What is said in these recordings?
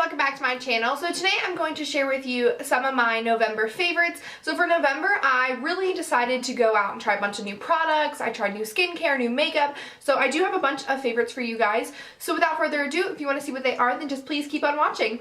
welcome back to my channel. So today I'm going to share with you some of my November favorites. So for November, I really decided to go out and try a bunch of new products. I tried new skincare, new makeup. So I do have a bunch of favorites for you guys. So without further ado, if you want to see what they are, then just please keep on watching.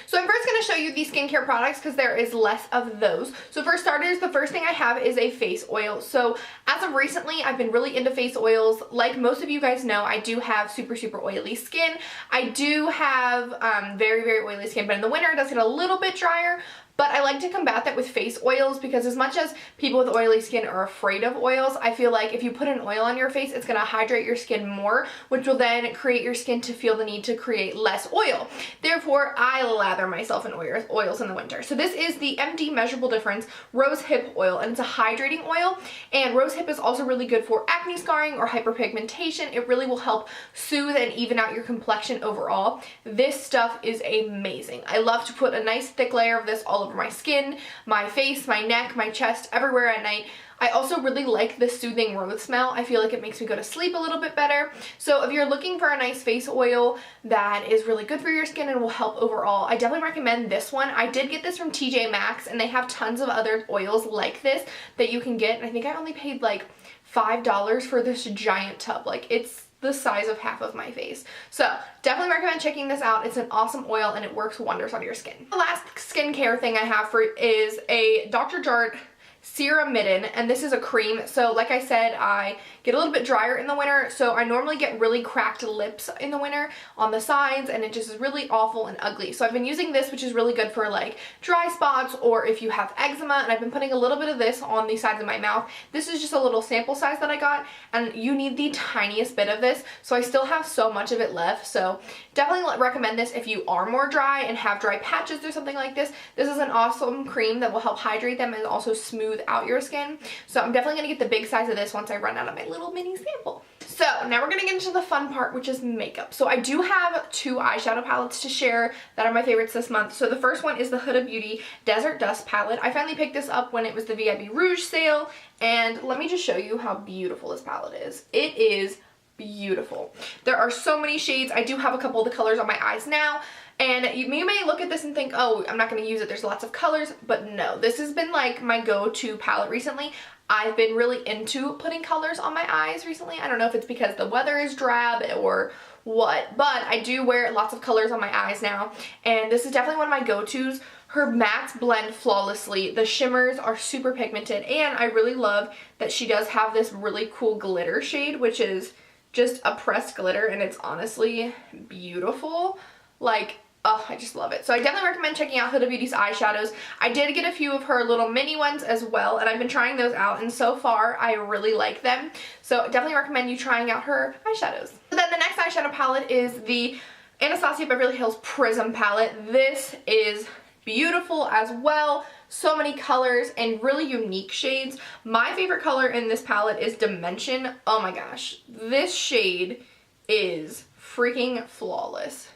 So I'm first going to show you these skincare products because there is less of those. So for starters, the first thing I have is a face oil. So as of recently, I've been really into face oils. Like most of you guys know, I do have super oily skin. I do have very oily skin, but in the winter it does get a little bit drier. But I like to combat that with face oils because as much as people with oily skin are afraid of oils, I feel like if you put an oil on your face, it's going to hydrate your skin more, which will then create your skin to feel the need to create less oil. Therefore, I lather myself in oils in the winter. So this is the MD Measurable Difference Rose Hip Oil, and it's a hydrating oil. And rose hip is also really good for acne scarring or hyperpigmentation. It really will help soothe and even out your complexion overall. This stuff is amazing. I love to put a nice thick layer of this all over my skin, my face, my neck, my chest, everywhere at night. I also really like the soothing rose smell. I feel like it makes me go to sleep a little bit better. So if you're looking for a nice face oil that is really good for your skin and will help overall, I definitely recommend this one. I did get this from TJ Maxx, and they have tons of other oils like this that you can get. And I think I only paid like $5 for this giant tub. Like, it's the size of half of my face. So definitely recommend checking this out. It's an awesome oil and it works wonders on your skin. The last skincare thing I have for is a Dr. Jart Serum Mitten, and this is a cream. So like I said, I get a little bit drier in the winter, so I normally get really cracked lips in the winter on the sides, and it just is really awful and ugly. So I've been using this, which is really good for like dry spots or if you have eczema, and I've been putting a little bit of this on the sides of my mouth. This is just a little sample size that I got, and you need the tiniest bit of this, so I still have so much of it left. So definitely recommend this if you are more dry and have dry patches or something like this. This is an awesome cream that will help hydrate them and also smooth out your skin. So I'm definitely going to get the big size of this once I run out of my little mini sample. So now we're going to get into the fun part, which is makeup. So I do have two eyeshadow palettes to share that are my favorites this month. So the first one is the Huda Beauty Desert Dust palette. I finally picked this up when it was the VIB Rouge sale, and let me just show you how beautiful this palette is. It is beautiful. There are so many shades. I do have a couple of the colors on my eyes now. And you may look at this and think, oh, I'm not going to use it, there's lots of colors, but no, this has been like my go-to palette recently. I've been really into putting colors on my eyes recently. I don't know if it's because the weather is drab or what, but I do wear lots of colors on my eyes now, and this is definitely one of my go-tos. Her mattes blend flawlessly, the shimmers are super pigmented, and I really love that she does have this really cool glitter shade, which is just a pressed glitter, and it's honestly beautiful. Like, oh, I just love it. So I definitely recommend checking out Huda Beauty's eyeshadows. I did get a few of her little mini ones as well, and I've been trying those out, and so far I really like them. So definitely recommend you trying out her eyeshadows. So then the next eyeshadow palette is the Anastasia Beverly Hills Prism palette. This is beautiful as well. So many colors and really unique shades. My favorite color in this palette is Dimension. Oh my gosh, this shade is freaking flawless.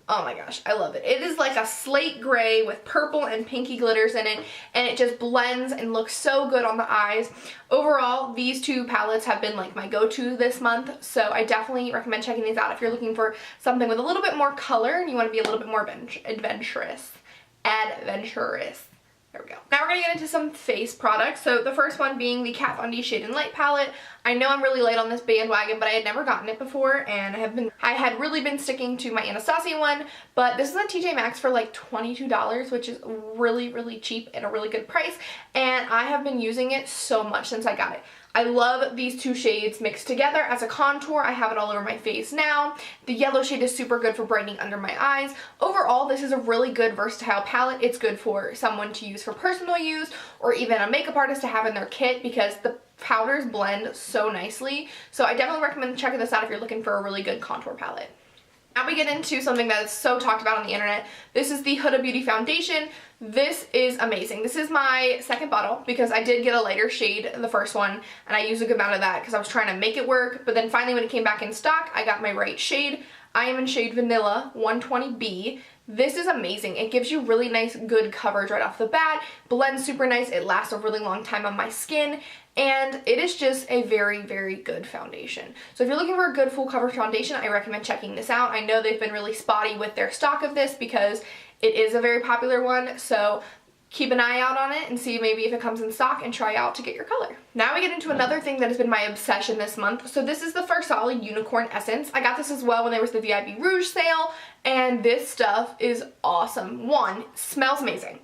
Oh my gosh, I love it. It is like a slate gray with purple and pinky glitters in it, and it just blends and looks so good on the eyes. Overall, these two palettes have been like my go-to this month, so I definitely recommend checking these out if you're looking for something with a little bit more color and you want to be a little bit more adventurous. There we go. Now we're going to get into some face products. So the first one being the Kat Von D Shade and Light palette. I know I'm really late on this bandwagon, but I had never gotten it before, and I had really been sticking to my Anastasia one, but this is on TJ Maxx for like $22, which is really cheap and a really good price, and I have been using it so much since I got it. I love these two shades mixed together as a contour. I have it all over my face now. The yellow shade is super good for brightening under my eyes. Overall, this is a really good versatile palette. It's good for someone to use for personal use or even a makeup artist to have in their kit because the powders blend so nicely. So I definitely recommend checking this out if you're looking for a really good contour palette. Now we get into something that is so talked about on the internet. This is the Huda Beauty Foundation. This is amazing. This is my second bottle because I did get a lighter shade in the first one, and I used a good amount of that because I was trying to make it work, but then finally when it came back in stock, I got my right shade. I am in shade Vanilla 120B. This is amazing. It gives you really nice, good coverage right off the bat. Blends super nice. It lasts a really long time on my skin. and it is just a very, very good foundation. So if you're looking for a good full coverage foundation, I recommend checking this out. I know they've been really spotty with their stock of this because it is a very popular one, so keep an eye out on it and see maybe if it comes in stock and try out to get your color. Now we get into another thing that has been my obsession this month. So this is the Farsali Unicorn Essence. I got this as well when there was the VIP Rouge sale, and this stuff is awesome. One, smells amazing.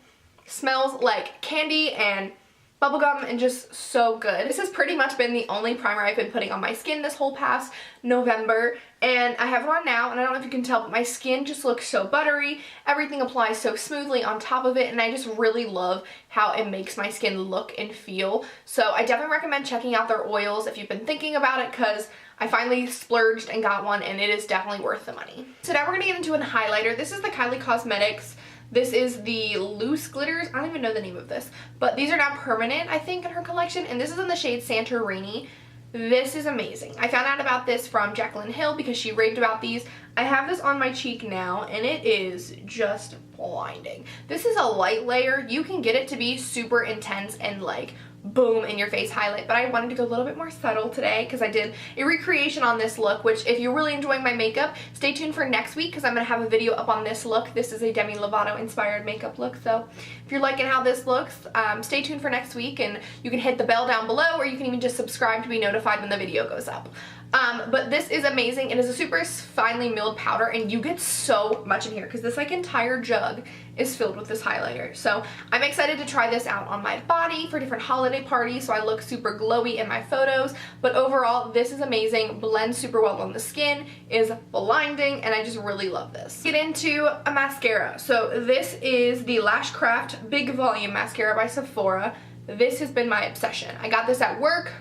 Smells like candy and bubblegum and just so good. This has pretty much been the only primer I've been putting on my skin this whole past November, and I have it on now, and I don't know if you can tell, but my skin just looks so buttery. Everything applies so smoothly on top of it, and I just really love how it makes my skin look and feel. So I definitely recommend checking out their oils if you've been thinking about it, because I finally splurged and got one, and it is definitely worth the money. So now we're gonna get into a highlighter. This is the Kylie Cosmetics. This is the Loose Glitters. I don't even know the name of this, but these are now permanent, I think, in her collection, and this is in the shade Santorini. This is amazing. I found out about this from Jaclyn Hill because she raved about these. I have this on my cheek now, and it is just blinding. This is a light layer. You can get it to be super intense and like boom in your face highlight, but I wanted to go a little bit more subtle today because I did a recreation on this look, which if you're really enjoying my makeup, stay tuned for next week because I'm going to have a video up on this look. This is a Demi Lovato inspired makeup look, so if you're liking how this looks, stay tuned for next week, and you can hit the bell down below, or you can even just subscribe to be notified when the video goes up. But this is amazing. It is a super finely milled powder, and you get so much in here because this like entire jug is filled with this highlighter. So I'm excited to try this out on my body for different holiday parties so I look super glowy in my photos. But overall, this is amazing, blends super well on the skin, is blinding, and I just really love this. Get into a mascara. So this is the Lash Craft Big Volume Mascara by Sephora. This has been my obsession. I got this at work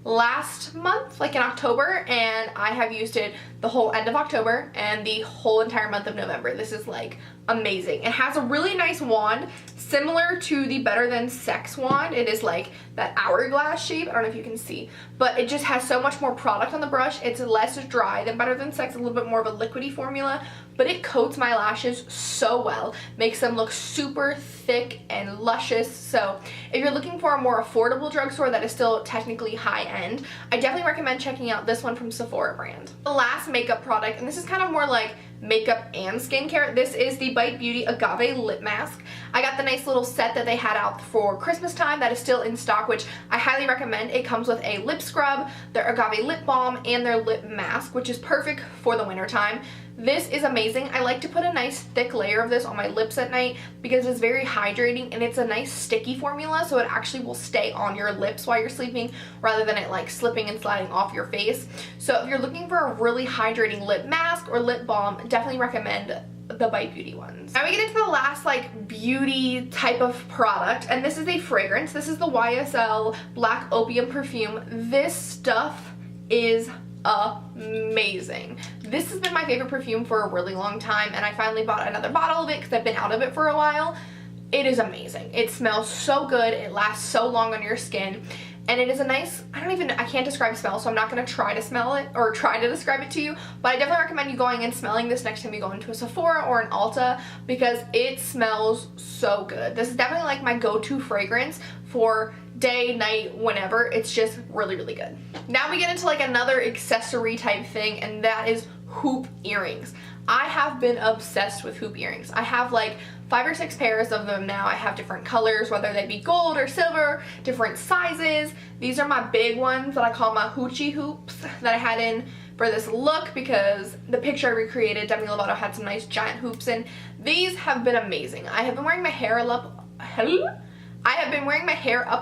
last month, like in October, and I have used it the whole end of October and the whole entire month of November. This is like amazing. It has a really nice wand similar to the Better Than Sex wand. It is like that hourglass shape. I don't know if you can see, but it just has so much more product on the brush. It's less dry than Better Than Sex, a little bit more of a liquidy formula, but it coats my lashes so well, makes them look super thick and luscious. So if you're looking for a more affordable drugstore that is still technically high end, I definitely recommend checking out this one from Sephora brand. The last makeup product, and this is kind of more like makeup and skincare, this is the Bite Beauty Agave Lip Mask. I got the nice little set that they had out for Christmas time that is still in stock, which I highly recommend. It comes with a lip scrub, their agave lip balm, and their lip mask, which is perfect for the winter time. This is amazing. I like to put a nice thick layer of this on my lips at night because it's very hydrating, and it's a nice sticky formula, so it actually will stay on your lips while you're sleeping rather than it like slipping and sliding off your face. So if you're looking for a really hydrating lip mask or lip balm, definitely recommend the Bite Beauty ones. Now we get into the last like beauty type of product, and this is a fragrance. This is the YSL Black Opium perfume. This stuff is amazing. This has been my favorite perfume for a really long time, and I finally bought another bottle of it because I've been out of it for a while. It is amazing. It smells so good. It lasts so long on your skin, and it is a nice, I can't describe smell, so I'm not going to try to smell it or try to describe it to you, but I definitely recommend you going and smelling this next time you go into a Sephora or an Ulta because it smells so good. This is definitely like my go-to fragrance for day, night, whenever. It's just really, really good. Now we get into like another accessory type thing, and that is hoop earrings. I have been obsessed with hoop earrings. I have like 5 or 6 pairs of them now. I have different colors, whether they be gold or silver, different sizes. These are my big ones that I call my hoochie hoops that I had in for this look because the picture I recreated, Demi Lovato had some nice giant hoops in. These have been amazing. I have been wearing my hair up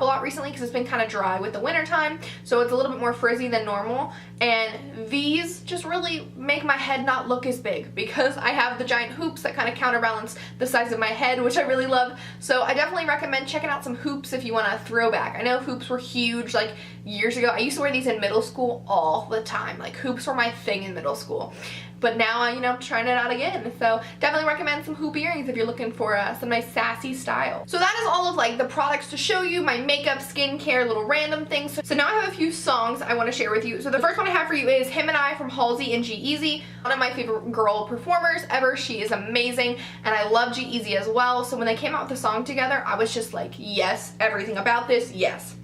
a lot recently because it's been kind of dry with the winter time, so it's a little bit more frizzy than normal, and these just really make my head not look as big because I have the giant hoops that kind of counterbalance the size of my head, which I really love. So I definitely recommend checking out some hoops if you want a throwback. I know hoops were huge like years ago. I used to wear these in middle school all the time. Like hoops were my thing in middle school. But now, I'm trying it out again. So definitely recommend some hoop earrings if you're looking for some nice sassy style. So that is all of like the products to show you, my makeup, skincare, little random things. So now I have a few songs I want to share with you. So the first one I have for you is Him and I from Halsey and G-Eazy. One of my favorite girl performers ever. She is amazing, and I love G-Eazy as well. So when they came out with the song together, I was just like, yes, everything about this, yes.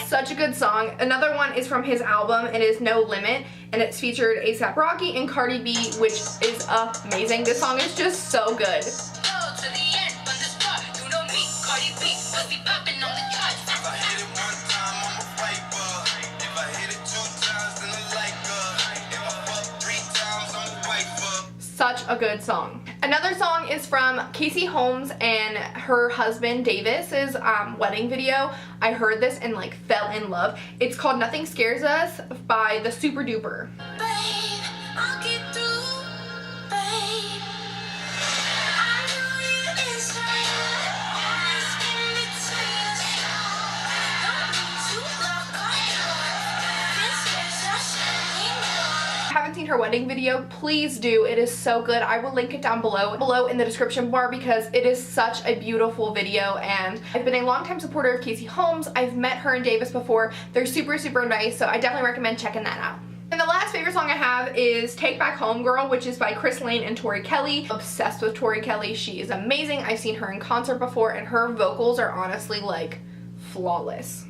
Such a good song. Another one is from his album. It is No Limit, and it's featured A$AP Rocky and Cardi B, which is amazing. This song is just so good. Such a good song. Another song is from Casey Holmes and her husband Davis's wedding video. I heard this and like fell in love. It's called Nothing Scares Us by the Super Duper. Babe, I'll get through, babe. I know you're inside, always in between us. Don't need to lock our door. This is us shining. Haven't seen her wedding video, please do. It is so good. I will link it down below in the description bar because it is such a beautiful video, and I've been a longtime supporter of Casey Holmes. I've met her and Davis before. They're super nice, so I definitely recommend checking that out. And the last favorite song I have is Take Back Home Girl, which is by Chris Lane and Tori Kelly. Obsessed with Tori Kelly. She is amazing. I've seen her in concert before, and her vocals are honestly like flawless.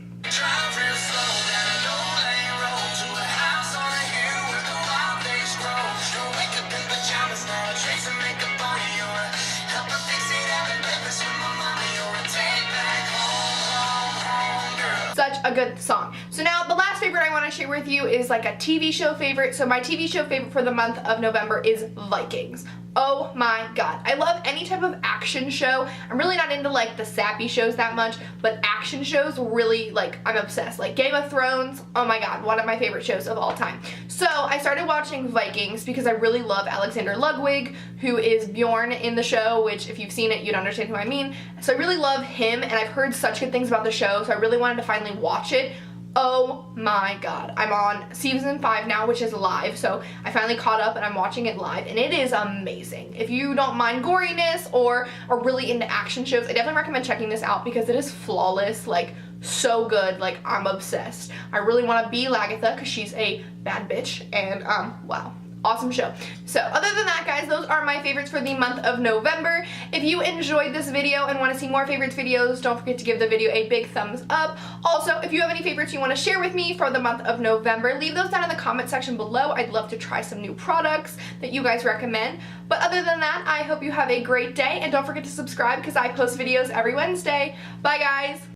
Such a good song. So now the last favorite I want to share with you is like a TV show favorite. So my TV show favorite for the month of November is Vikings. Oh my god. I love any type of action show. I'm really not into like the sappy shows that much, but action shows really, like, I'm obsessed. Like Game of Thrones, oh my god, one of my favorite shows of all time. So I started watching Vikings because I really love Alexander Ludwig, who is Bjorn in the show, which if you've seen it, you'd understand who I mean. So I really love him, and I've heard such good things about the show, so I really wanted to finally watch it. Oh my god. I'm on season 5 now, which is live, so I finally caught up and I'm watching it live, and it is amazing. If you don't mind goriness or are really into action shows, I definitely recommend checking this out because it is flawless, like so good. Like, I'm obsessed. I really want to be Lagatha because she's a bad bitch, and wow. Awesome show. So other than that, guys, those are my favorites for the month of November. If you enjoyed this video and want to see more favorites videos, don't forget to give the video a big thumbs up. Also, if you have any favorites you want to share with me for the month of November, leave those down in the comment section below. I'd love to try some new products that you guys recommend. But other than that, I hope you have a great day, and don't forget to subscribe because I post videos every Wednesday. Bye, guys!